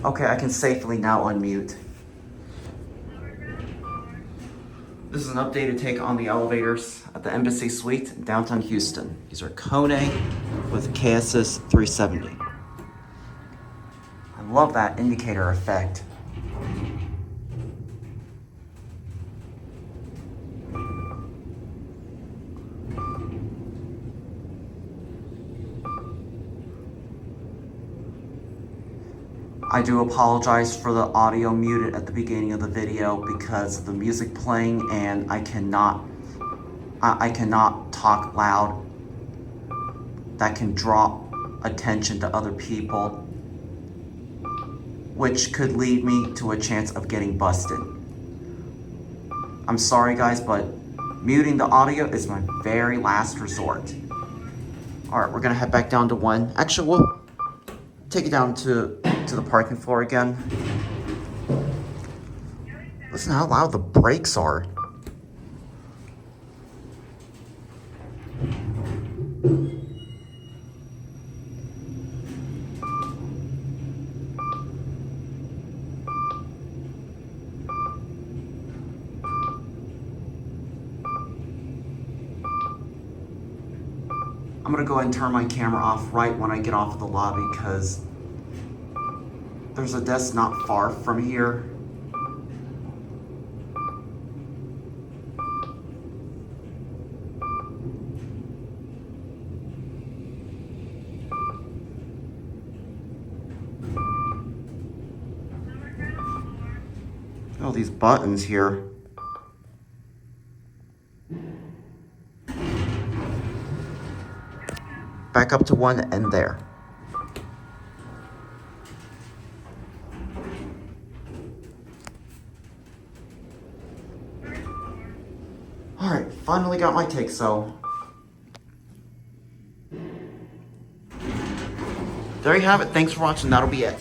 Okay, I can safely now unmute. This is an updated take on the elevators at the Embassy Suite in downtown Houston. These are Kone with KSS 370. I love that indicator effect. I do apologize for the audio muted at the beginning of the video because of the music playing, and I cannot talk loud. That can draw attention to other people, which could lead me to a chance of getting busted. I'm sorry guys, but muting the audio is my very last resort. All right, we're gonna head back down to 1. Actually, we'll take it down to the parking floor again. Listen how loud the brakes are. I'm gonna go ahead and turn my camera off right when I get off of the lobby because there's a desk not far from here. All these buttons here. Back up to 1 and there. All right, finally got my take, so. There you have it. Thanks for watching. That'll be it.